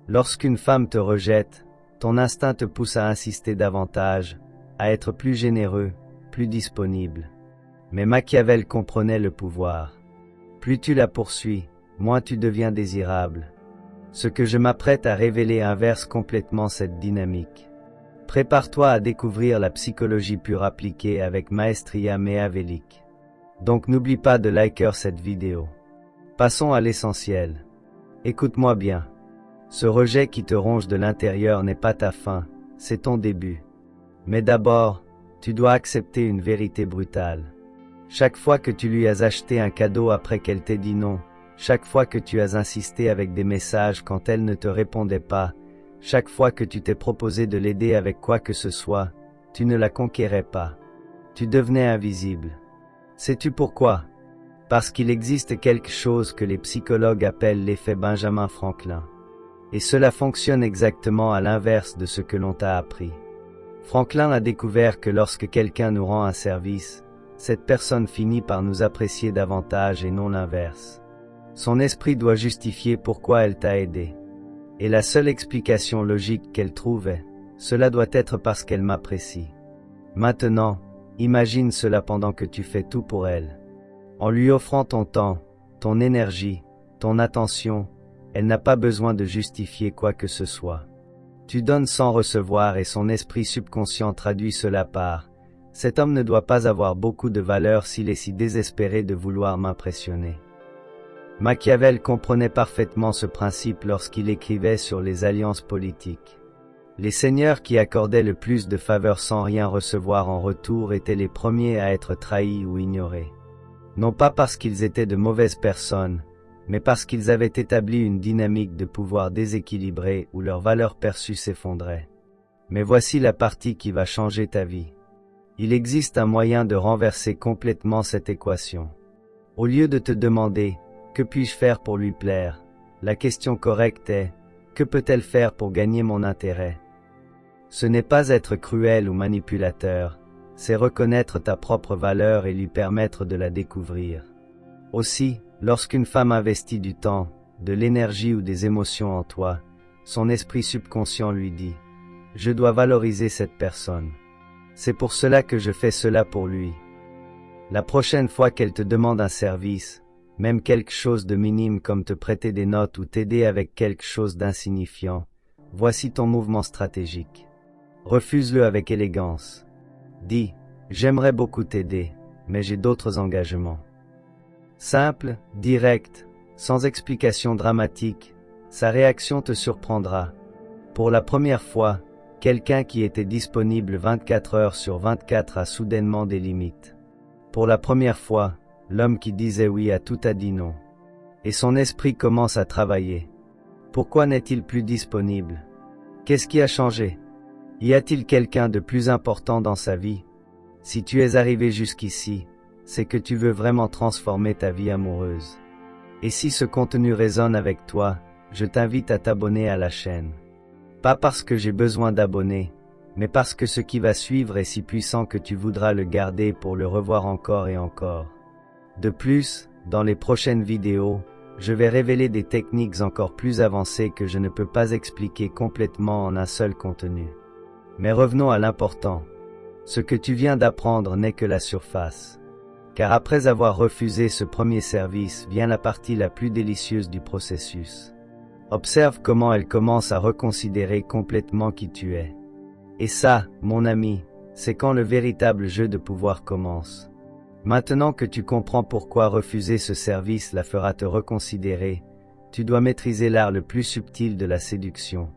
Lorsqu'une femme te rejette, ton instinct te pousse à insister davantage, à être plus généreux, plus disponible. Mais Machiavel comprenait le pouvoir. Plus tu la poursuis, moins tu deviens désirable. Ce que je m'apprête à révéler inverse complètement cette dynamique. Prépare-toi à découvrir la psychologie pure appliquée avec maestria méavélique. Donc n'oublie pas de liker cette vidéo. Passons à l'essentiel. Écoute-moi bien. Ce rejet qui te ronge de l'intérieur n'est pas ta fin, c'est ton début. Mais d'abord, tu dois accepter une vérité brutale. Chaque fois que tu lui as acheté un cadeau après qu'elle t'ait dit non, chaque fois que tu as insisté avec des messages quand elle ne te répondait pas, chaque fois que tu t'es proposé de l'aider avec quoi que ce soit, tu ne la conquérais pas. Tu devenais invisible. Sais-tu pourquoi? Parce qu'il existe quelque chose que les psychologues appellent l'effet Benjamin Franklin. Et cela fonctionne exactement à l'inverse de ce que l'on t'a appris. Franklin a découvert que lorsque quelqu'un nous rend un service, cette personne finit par nous apprécier davantage et non l'inverse. Son esprit doit justifier pourquoi elle t'a aidé. Et la seule explication logique qu'elle trouvait, cela doit être parce qu'elle m'apprécie. Maintenant, imagine cela pendant que tu fais tout pour elle. En lui offrant ton temps, ton énergie, ton attention, elle n'a pas besoin de justifier quoi que ce soit. Tu donnes sans recevoir et son esprit subconscient traduit cela par « Cet homme ne doit pas avoir beaucoup de valeur s'il est si désespéré de vouloir m'impressionner ». Machiavel comprenait parfaitement ce principe lorsqu'il écrivait sur les alliances politiques. Les seigneurs qui accordaient le plus de faveurs sans rien recevoir en retour étaient les premiers à être trahis ou ignorés. Non pas parce qu'ils étaient de mauvaises personnes, mais parce qu'ils avaient établi une dynamique de pouvoir déséquilibrée où leur valeur perçue s'effondrait. Mais voici la partie qui va changer ta vie. Il existe un moyen de renverser complètement cette équation. Au lieu de te demander « Que puis-je faire pour lui plaire ?», la question correcte est « Que peut-elle faire pour gagner mon intérêt ?» Ce n'est pas être cruel ou manipulateur, c'est reconnaître ta propre valeur et lui permettre de la découvrir. Aussi, lorsqu'une femme investit du temps, de l'énergie ou des émotions en toi, son esprit subconscient lui dit « Je dois valoriser cette personne. C'est pour cela que je fais cela pour lui. » La prochaine fois qu'elle te demande un service, même quelque chose de minime comme te prêter des notes ou t'aider avec quelque chose d'insignifiant, voici ton mouvement stratégique. Refuse-le avec élégance. Dis « J'aimerais beaucoup t'aider, mais j'ai d'autres engagements. » Simple, direct, sans explication dramatique, sa réaction te surprendra. Pour la première fois, quelqu'un qui était disponible 24 heures sur 24 a soudainement des limites. Pour la première fois, l'homme qui disait oui à tout a dit non. Et son esprit commence à travailler. Pourquoi n'est-il plus disponible? Qu'est-ce qui a changé? Y a-t-il quelqu'un de plus important dans sa vie? Si tu es arrivé jusqu'ici, c'est que tu veux vraiment transformer ta vie amoureuse. Et si ce contenu résonne avec toi, je t'invite à t'abonner à la chaîne. Pas parce que j'ai besoin d'abonnés, mais parce que ce qui va suivre est si puissant que tu voudras le garder pour le revoir encore et encore. De plus, dans les prochaines vidéos, je vais révéler des techniques encore plus avancées que je ne peux pas expliquer complètement en un seul contenu. Mais revenons à l'important. Ce que tu viens d'apprendre n'est que la surface. Car après avoir refusé ce premier service vient la partie la plus délicieuse du processus. Observe comment elle commence à reconsidérer complètement qui tu es. Et ça, mon ami, c'est quand le véritable jeu de pouvoir commence. Maintenant que tu comprends pourquoi refuser ce service la fera te reconsidérer, tu dois maîtriser l'art le plus subtil de la séduction.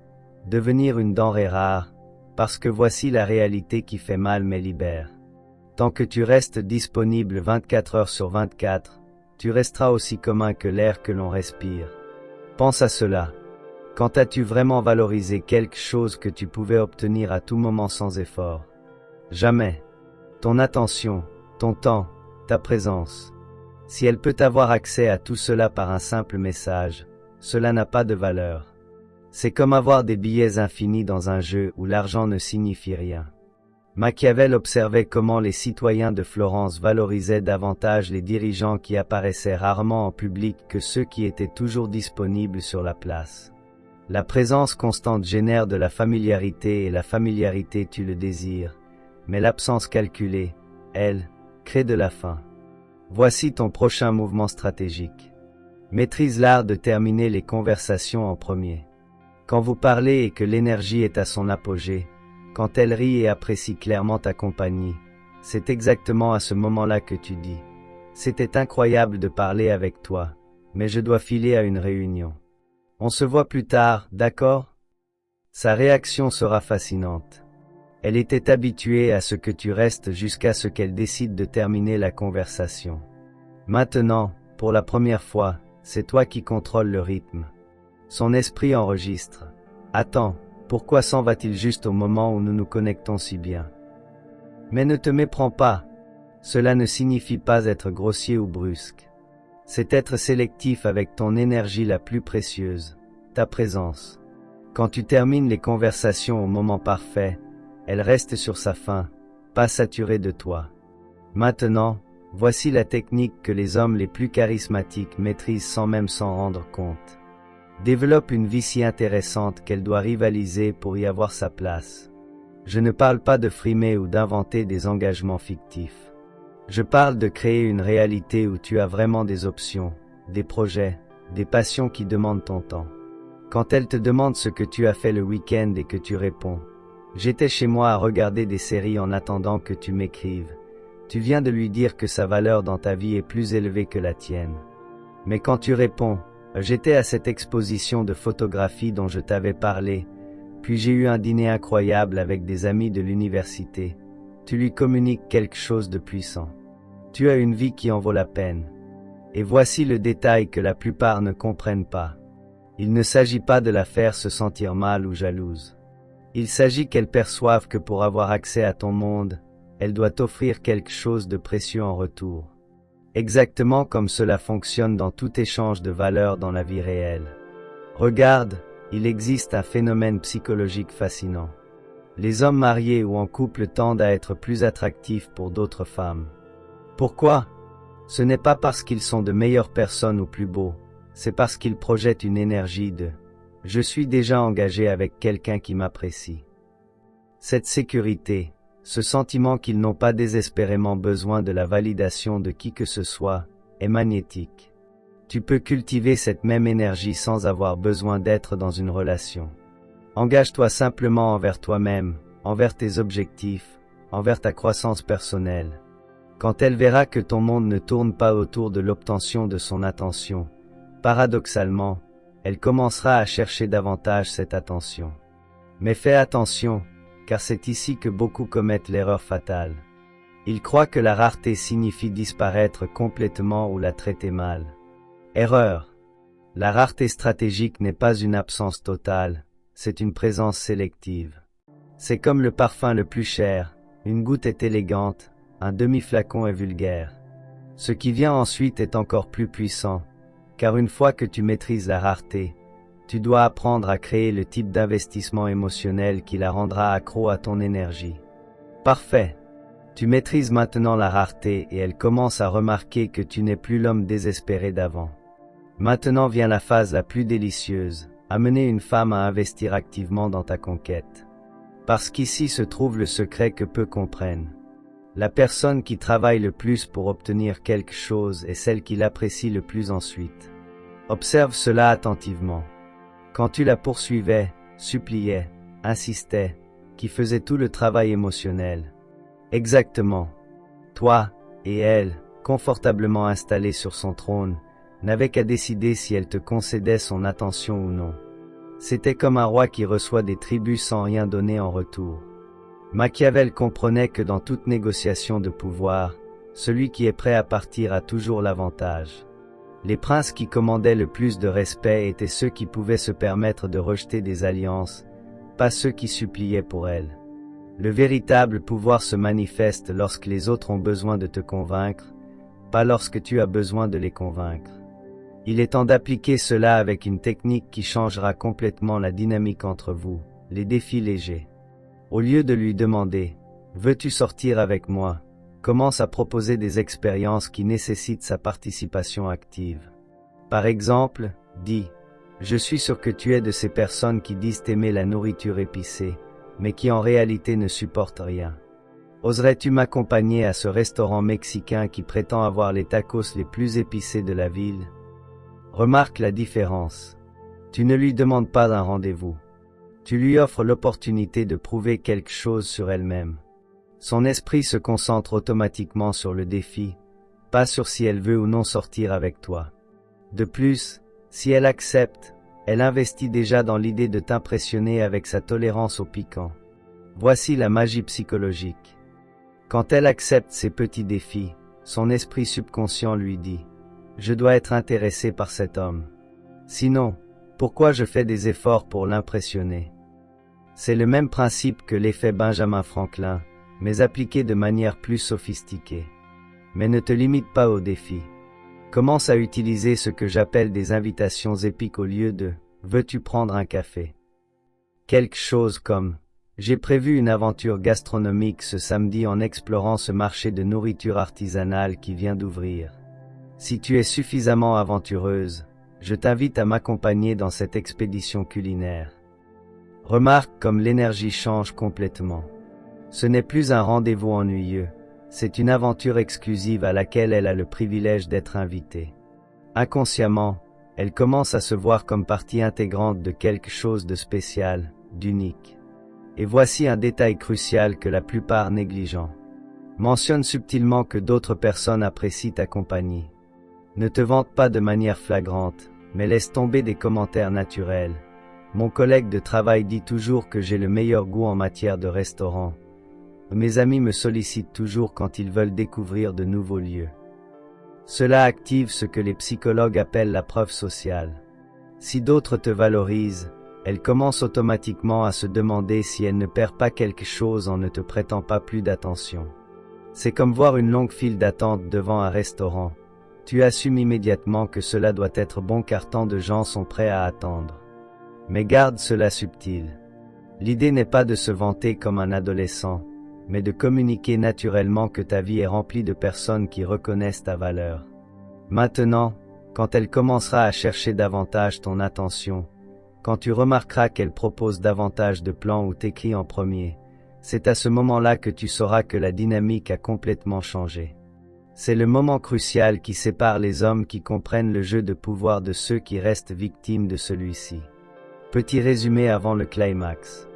Devenir une denrée rare, parce que voici la réalité qui fait mal mais libère. Tant que tu restes disponible 24 heures sur 24, tu resteras aussi commun que l'air que l'on respire. Pense à cela. Quand as-tu vraiment valorisé quelque chose que tu pouvais obtenir à tout moment sans effort? Jamais. Ton attention, ton temps, ta présence. Si elle peut avoir accès à tout cela par un simple message, cela n'a pas de valeur. C'est comme avoir des billets infinis dans un jeu où l'argent ne signifie rien. Machiavel observait comment les citoyens de Florence valorisaient davantage les dirigeants qui apparaissaient rarement en public que ceux qui étaient toujours disponibles sur la place. La présence constante génère de la familiarité et la familiarité tue le désir, mais l'absence calculée, elle, crée de la faim. Voici ton prochain mouvement stratégique. Maîtrise l'art de terminer les conversations en premier. Quand vous parlez et que l'énergie est à son apogée, quand elle rit et apprécie clairement ta compagnie, c'est exactement à ce moment-là que tu dis « C'était incroyable de parler avec toi, mais je dois filer à une réunion. On se voit plus tard, d'accord ?» Sa réaction sera fascinante. Elle était habituée à ce que tu restes jusqu'à ce qu'elle décide de terminer la conversation. Maintenant, pour la première fois, c'est toi qui contrôles le rythme. Son esprit enregistre. Attends, pourquoi s'en va-t-il juste au moment où nous nous connectons si bien? Mais ne te méprends pas. Cela ne signifie pas être grossier ou brusque. C'est être sélectif avec ton énergie la plus précieuse, ta présence. Quand tu termines les conversations au moment parfait, elle reste sur sa faim, pas saturée de toi. Maintenant, voici la technique que les hommes les plus charismatiques maîtrisent sans même s'en rendre compte. Développe une vie si intéressante qu'elle doit rivaliser pour y avoir sa place. Je ne parle pas de frimer ou d'inventer des engagements fictifs. Je parle de créer une réalité où tu as vraiment des options, des projets, des passions qui demandent ton temps. Quand elle te demande ce que tu as fait le week-end et que tu réponds « J'étais chez moi à regarder des séries en attendant que tu m'écrives », tu viens de lui dire que sa valeur dans ta vie est plus élevée que la tienne. Mais quand tu réponds « J'étais à cette exposition de photographie dont je t'avais parlé, puis j'ai eu un dîner incroyable avec des amis de l'université », tu lui communiques quelque chose de puissant. Tu as une vie qui en vaut la peine. Et voici le détail que la plupart ne comprennent pas. Il ne s'agit pas de la faire se sentir mal ou jalouse. Il s'agit qu'elle perçoive que pour avoir accès à ton monde, elle doit t'offrir quelque chose de précieux en retour. Exactement comme cela fonctionne dans tout échange de valeurs dans la vie réelle. Regarde, il existe un phénomène psychologique fascinant. Les hommes mariés ou en couple tendent à être plus attractifs pour d'autres femmes. Pourquoi? Ce n'est pas parce qu'ils sont de meilleures personnes ou plus beaux, c'est parce qu'ils projettent une énergie de « je suis déjà engagé avec quelqu'un qui m'apprécie ». Cette sécurité, ce sentiment qu'ils n'ont pas désespérément besoin de la validation de qui que ce soit, est magnétique. Tu peux cultiver cette même énergie sans avoir besoin d'être dans une relation. Engage-toi simplement envers toi-même, envers tes objectifs, envers ta croissance personnelle. Quand elle verra que ton monde ne tourne pas autour de l'obtention de son attention, paradoxalement, elle commencera à chercher davantage cette attention. Mais fais attention, car c'est ici que beaucoup commettent l'erreur fatale. Ils croient que la rareté signifie disparaître complètement ou la traiter mal. Erreur. La rareté stratégique n'est pas une absence totale, c'est une présence sélective. C'est comme le parfum le plus cher, une goutte est élégante, un demi-flacon est vulgaire. Ce qui vient ensuite est encore plus puissant, car une fois que tu maîtrises la rareté, tu dois apprendre à créer le type d'investissement émotionnel qui la rendra accro à ton énergie. Parfait. Tu maîtrises maintenant la rareté et elle commence à remarquer que tu n'es plus l'homme désespéré d'avant. Maintenant vient la phase la plus délicieuse, amener une femme à investir activement dans ta conquête. Parce qu'ici se trouve le secret que peu comprennent. La personne qui travaille le plus pour obtenir quelque chose est celle qui l'apprécie le plus ensuite. Observe cela attentivement. Quand tu la poursuivais, suppliais, insistais, qui faisait tout le travail émotionnel. Exactement. Toi et elle, confortablement installés sur son trône, n'avaient qu'à décider si elle te concédait son attention ou non. C'était comme un roi qui reçoit des tributs sans rien donner en retour. Machiavel comprenait que dans toute négociation de pouvoir, celui qui est prêt à partir a toujours l'avantage. Les princes qui commandaient le plus de respect étaient ceux qui pouvaient se permettre de rejeter des alliances, pas ceux qui suppliaient pour elles. Le véritable pouvoir se manifeste lorsque les autres ont besoin de te convaincre, pas lorsque tu as besoin de les convaincre. Il est temps d'appliquer cela avec une technique qui changera complètement la dynamique entre vous, les défis légers. Au lieu de lui demander « Veux-tu sortir avec moi ?», commence à proposer des expériences qui nécessitent sa participation active. Par exemple, dis Je suis sûr que tu es de ces personnes qui disent aimer la nourriture épicée, mais qui en réalité ne supportent rien. Oserais-tu m'accompagner à ce restaurant mexicain qui prétend avoir les tacos les plus épicés de la ville? Remarque la différence. Tu ne lui demandes pas un rendez-vous. Tu lui offres l'opportunité de prouver quelque chose sur elle-même. Son esprit se concentre automatiquement sur le défi, pas sur si elle veut ou non sortir avec toi. De plus, si elle accepte, elle investit déjà dans l'idée de t'impressionner avec sa tolérance au piquant. Voici la magie psychologique. Quand elle accepte ces petits défis, son esprit subconscient lui dit « Je dois être intéressé par cet homme. Sinon, pourquoi je fais des efforts pour l'impressionner ?» C'est le même principe que l'effet Benjamin Franklin, mais appliqué de manière plus sophistiquée. Mais ne te limite pas aux défis. Commence à utiliser ce que j'appelle des invitations épiques au lieu de « Veux-tu prendre un café ?» Quelque chose comme « J'ai prévu une aventure gastronomique ce samedi en explorant ce marché de nourriture artisanale qui vient d'ouvrir. Si tu es suffisamment aventureuse, je t'invite à m'accompagner dans cette expédition culinaire. » Remarque comme l'énergie change complètement. Ce n'est plus un rendez-vous ennuyeux, c'est une aventure exclusive à laquelle elle a le privilège d'être invitée. Inconsciemment, elle commence à se voir comme partie intégrante de quelque chose de spécial, d'unique. Et voici un détail crucial que la plupart négligent. Mentionne subtilement que d'autres personnes apprécient ta compagnie. Ne te vante pas de manière flagrante, mais laisse tomber des commentaires naturels. Mon collègue de travail dit toujours que j'ai le meilleur goût en matière de restaurant. Mes amis me sollicitent toujours quand ils veulent découvrir de nouveaux lieux. Cela active ce que les psychologues appellent la preuve sociale. Si d'autres te valorisent, elle commence automatiquement à se demander si elle ne perd pas quelque chose en ne te prêtant pas plus d'attention. C'est comme voir une longue file d'attente devant un restaurant. Tu assumes immédiatement que cela doit être bon car tant de gens sont prêts à attendre. Mais garde cela subtil. L'idée n'est pas de se vanter comme un adolescent, mais de communiquer naturellement que ta vie est remplie de personnes qui reconnaissent ta valeur. Maintenant, quand elle commencera à chercher davantage ton attention, quand tu remarqueras qu'elle propose davantage de plans ou t'écrit en premier, c'est à ce moment-là que tu sauras que la dynamique a complètement changé. C'est le moment crucial qui sépare les hommes qui comprennent le jeu de pouvoir de ceux qui restent victimes de celui-ci. Petit résumé avant le climax.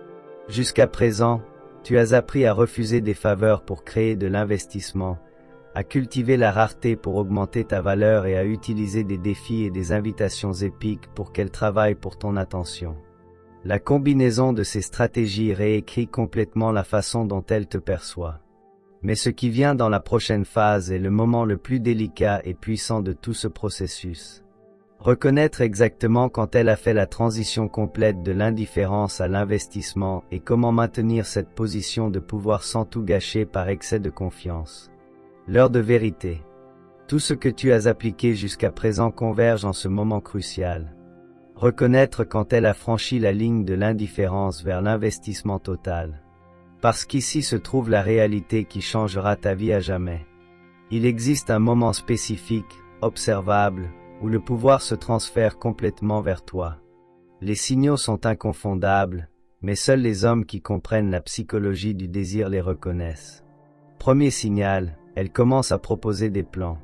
Jusqu'à présent, tu as appris à refuser des faveurs pour créer de l'investissement, à cultiver la rareté pour augmenter ta valeur et à utiliser des défis et des invitations épiques pour qu'elles travaillent pour ton attention. La combinaison de ces stratégies réécrit complètement la façon dont elle te perçoit. Mais ce qui vient dans la prochaine phase est le moment le plus délicat et puissant de tout ce processus. Reconnaître exactement quand elle a fait la transition complète de l'indifférence à l'investissement et comment maintenir cette position de pouvoir sans tout gâcher par excès de confiance. L'heure de vérité. Tout ce que tu as appliqué jusqu'à présent converge en ce moment crucial. Reconnaître quand elle a franchi la ligne de l'indifférence vers l'investissement total. Parce qu'ici se trouve la réalité qui changera ta vie à jamais. Il existe un moment spécifique, observable, où le pouvoir se transfère complètement vers toi. Les signaux sont inconfondables, mais seuls les hommes qui comprennent la psychologie du désir les reconnaissent. Premier signal, elle commence à proposer des plans.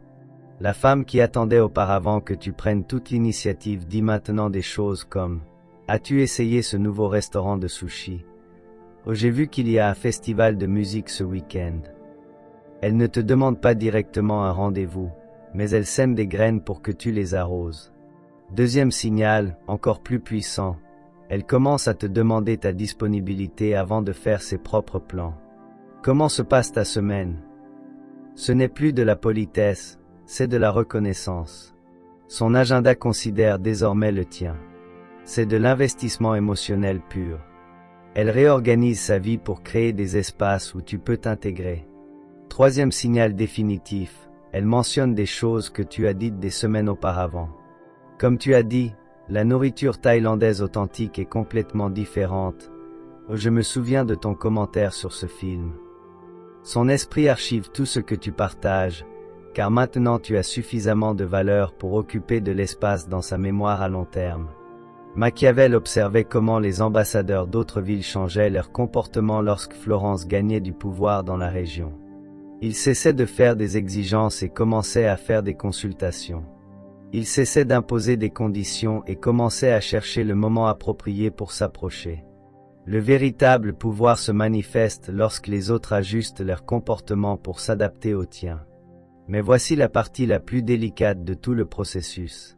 La femme qui attendait auparavant que tu prennes toute l'initiative dit maintenant des choses comme « As-tu essayé ce nouveau restaurant de sushi? Oh, j'ai vu qu'il y a un festival de musique ce week-end. » Elle ne te demande pas directement un rendez-vous, mais elle sème des graines pour que tu les arroses. Deuxième signal, encore plus puissant, elle commence à te demander ta disponibilité avant de faire ses propres plans. Comment se passe ta semaine? Ce n'est plus de la politesse, c'est de la reconnaissance. Son agenda considère désormais le tien. C'est de l'investissement émotionnel pur. Elle réorganise sa vie pour créer des espaces où tu peux t'intégrer. Troisième signal définitif, elle mentionne des choses que tu as dites des semaines auparavant. Comme tu as dit, la nourriture thaïlandaise authentique est complètement différente. Je me souviens de ton commentaire sur ce film. Son esprit archive tout ce que tu partages, car maintenant tu as suffisamment de valeur pour occuper de l'espace dans sa mémoire à long terme. Machiavel observait comment les ambassadeurs d'autres villes changeaient leur comportement lorsque Florence gagnait du pouvoir dans la région. Ils cessaient de faire des exigences et commençaient à faire des consultations. Ils cessaient d'imposer des conditions et commençaient à chercher le moment approprié pour s'approcher. Le véritable pouvoir se manifeste lorsque les autres ajustent leur comportement pour s'adapter au tien. Mais voici la partie la plus délicate de tout le processus.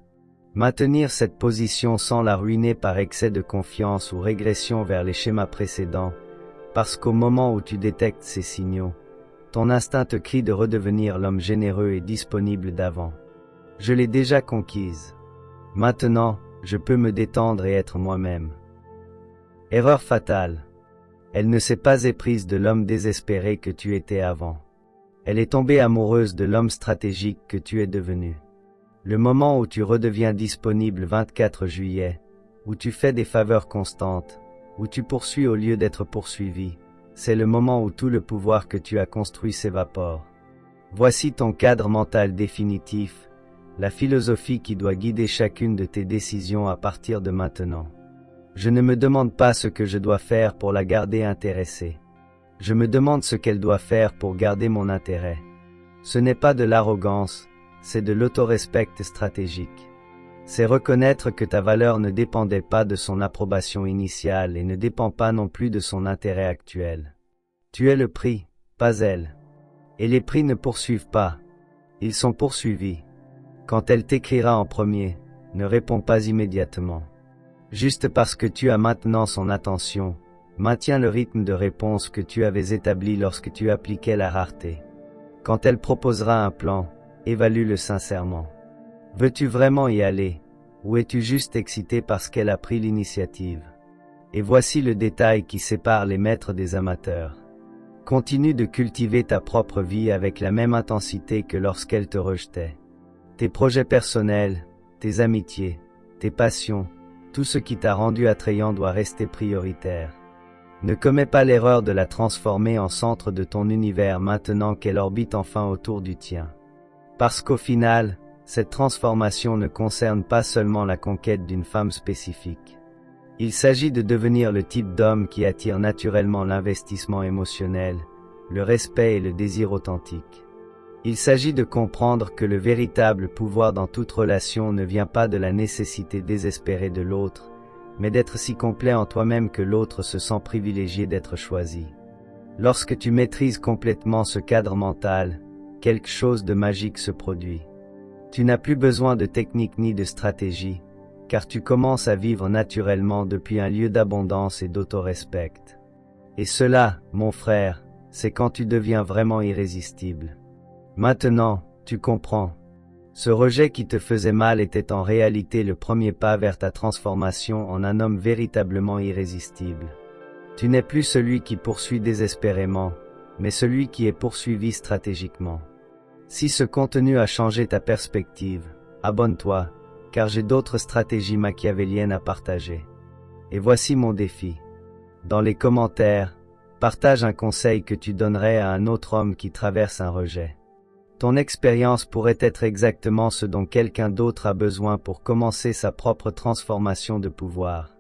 Maintenir cette position sans la ruiner par excès de confiance ou régression vers les schémas précédents, parce qu'au moment où tu détectes ces signaux, ton instinct te crie de redevenir l'homme généreux et disponible d'avant. Je l'ai déjà conquise. Maintenant, je peux me détendre et être moi-même. Erreur fatale. Elle ne s'est pas éprise de l'homme désespéré que tu étais avant. Elle est tombée amoureuse de l'homme stratégique que tu es devenu. Le moment où tu redeviens disponible 24 juillet, où tu fais des faveurs constantes, où tu poursuis au lieu d'être poursuivi, c'est le moment où tout le pouvoir que tu as construit s'évapore. Voici ton cadre mental définitif, la philosophie qui doit guider chacune de tes décisions à partir de maintenant. Je ne me demande pas ce que je dois faire pour la garder intéressée. Je me demande ce qu'elle doit faire pour garder mon intérêt. Ce n'est pas de l'arrogance, c'est de l'autorespect stratégique. C'est reconnaître que ta valeur ne dépendait pas de son approbation initiale et ne dépend pas non plus de son intérêt actuel. Tu es le prix, pas elle. Et les prix ne poursuivent pas. Ils sont poursuivis. Quand elle t'écrira en premier, ne réponds pas immédiatement. Juste parce que tu as maintenant son attention, maintiens le rythme de réponse que tu avais établi lorsque tu appliquais la rareté. Quand elle proposera un plan, évalue-le sincèrement. Veux-tu vraiment y aller, ou es-tu juste excité parce qu'elle a pris l'initiative? Et voici le détail qui sépare les maîtres des amateurs. Continue de cultiver ta propre vie avec la même intensité que lorsqu'elle te rejetait. Tes projets personnels, tes amitiés, tes passions, tout ce qui t'a rendu attrayant doit rester prioritaire. Ne commets pas l'erreur de la transformer en centre de ton univers maintenant qu'elle orbite enfin autour du tien. Parce qu'au final, cette transformation ne concerne pas seulement la conquête d'une femme spécifique. Il s'agit de devenir le type d'homme qui attire naturellement l'investissement émotionnel, le respect et le désir authentique. Il s'agit de comprendre que le véritable pouvoir dans toute relation ne vient pas de la nécessité désespérée de l'autre, mais d'être si complet en toi-même que l'autre se sent privilégié d'être choisi. Lorsque tu maîtrises complètement ce cadre mental, quelque chose de magique se produit. Tu n'as plus besoin de technique ni de stratégie, car tu commences à vivre naturellement depuis un lieu d'abondance et d'autorespect. Et cela, mon frère, c'est quand tu deviens vraiment irrésistible. Maintenant, tu comprends. Ce rejet qui te faisait mal était en réalité le premier pas vers ta transformation en un homme véritablement irrésistible. Tu n'es plus celui qui poursuit désespérément, mais celui qui est poursuivi stratégiquement. Si ce contenu a changé ta perspective, abonne-toi, car j'ai d'autres stratégies machiavéliennes à partager. Et voici mon défi. Dans les commentaires, partage un conseil que tu donnerais à un autre homme qui traverse un rejet. Ton expérience pourrait être exactement ce dont quelqu'un d'autre a besoin pour commencer sa propre transformation de pouvoir.